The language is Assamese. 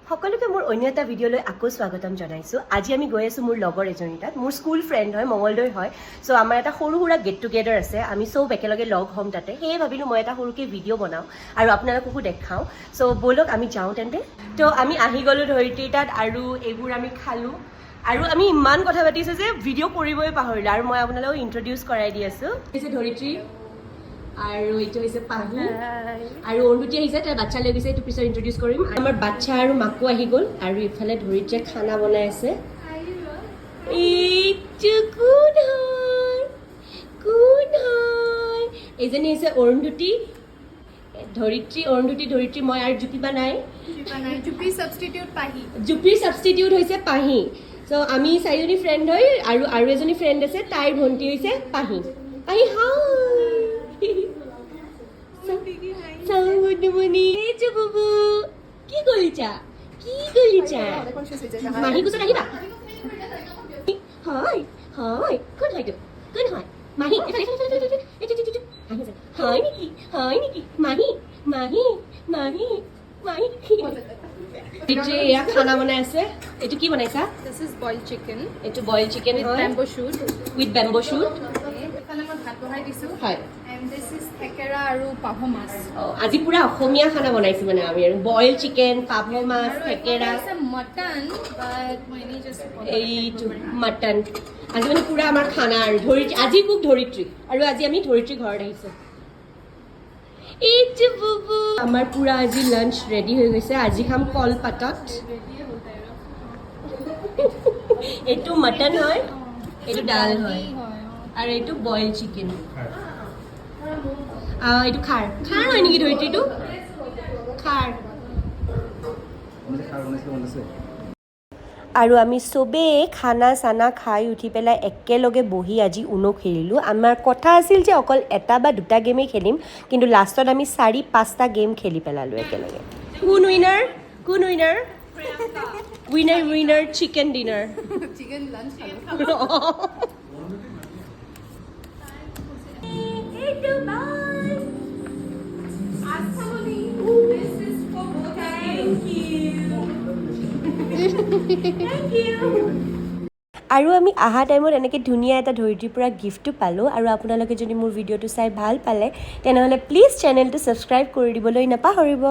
সকলোকে মোৰ অন্য এটা ভিডিঅ'লৈ আকৌ স্বাগতম জনাইছোঁ। আজি আমি গৈ আছোঁ মোৰ লগৰ এজনী তাত। মোৰ স্কুল ফ্ৰেণ্ড হয়, মঙলদৈ হয়। চ' আমাৰ এটা সৰু সুৰা গেট টুগেডাৰ আছে, আমি চব একেলগে লগ হ'ম তাতে। সেয়ে ভাবিলোঁ মই এটা সৰুকৈ ভিডিঅ' বনাওঁ আৰু আপোনালোককো দেখাওঁ। চ' ব'লক আমি যাওঁ তেন্তে। তো আমি আহি গ'লোঁ ধৰিত্ৰীৰ তাত আৰু এইবোৰ আমি খালোঁ আৰু আমি ইমান কথা পাতিছোঁ যে ভিডিঅ' কৰিবই পাহৰিলোঁ। আৰু মই আপোনালোকক ইন্ট্ৰডিউচ কৰাই দি আছোঁ। হৈছে ধৰিত্ৰী আৰু এইটো হৈছে পাহি আৰু অৰুণজ্যোতি আহিছে, তাই বাচ্চা লৈ গৈছে, এইটো পিছত ইন্ট্ৰডিউচ কৰিম। আমাৰ বাচ্চা আৰু মাকো আহি গ'ল আৰু ইফালে ধৰিত্ৰীয়ে খানা বনাই আছে। এইটো কোন হয়, কোন হয়? এইজনী হৈছে অৰুণজ্যোতি, ধৰিত্ৰী, অৰুণজ্যোতি, মই আৰু জুপিবা নাই। জুপিৰ ছাবষ্টিটিউট হৈছে পাহি। চ' আমি চাৰিজনী ফ্ৰেণ্ড হয় আৰু এজনী ফ্ৰেণ্ড আছে, তাইৰ ভণ্টি হৈছে পাহি। পাহি হাই কি কৰিছা? মাহী কোচত আহিবা। হয় হয়, কোন হয়তো? কোন হয়? মাহী হয় নেকি? হয় নেকি? মাহী মাহী মাহী মাহী এয়া খানা বনাই আছে। এইটো কি বনাইছা? This is boiled chicken এইটো বইল চিকেন with হয়, bamboo shoot. With bamboo shoot. এফালে মই ভাত বহাই দিছোঁ। হয়। And this is থেকেৰা আৰু পাভ মাছ। আজি পুৰা অসমীয়া খানা বনাইছো মানে আমি, আৰু বইল চিকেন, পাভ মাছ, থেকেৰা, মটন, but মই এনেই just এইটো মটন। আজি মানে পুৰা আমাৰ খানা আৰু ধৰিত্ৰী, আজি কুক ধৰিত্ৰী, আৰু আজি আমি ধৰিত্ৰী ঘৰত আহিছোঁ। এইটো বুবু আমাৰ পুৰা আজি লাঞ্চ ৰেডি হৈ গৈছে। আজি খাম কলপাতত। এইটো মটন হয়, এইটো ডাল হয়, আৰু এইটো বইল চিকেন। এইটো খাৰ হয় নেকি ধৰিত্ৰীটো? খাৰ। আৰু আমি চবেই খানা চানা খাই উঠি পেলাই একেলগে বহি আজি উনো খেলিলোঁ। আমাৰ কথা আছিল যে অকল এটা বা দুটা গেমেই খেলিম, কিন্তু লাষ্টত আমি 4-5টা গেম খেলি পেলালোঁ একেলগে। কোন উইনাৰ? কোন winner? Winner chicken dinner. Chicken lunch খালোঁ। আৰু আমি অহা টাইমত এনেকৈ ধুনীয়া এটা ধৰিত্ৰীৰ পৰা গিফ্টটো পালোঁ। আৰু আপোনালোকে যদি মোৰ ভিডিঅ'টো চাই ভাল পালে তেনেহ'লে প্লিজ চেনেলটো ছাবস্ক্ৰাইব কৰি দিবলৈ নাপাহৰিব।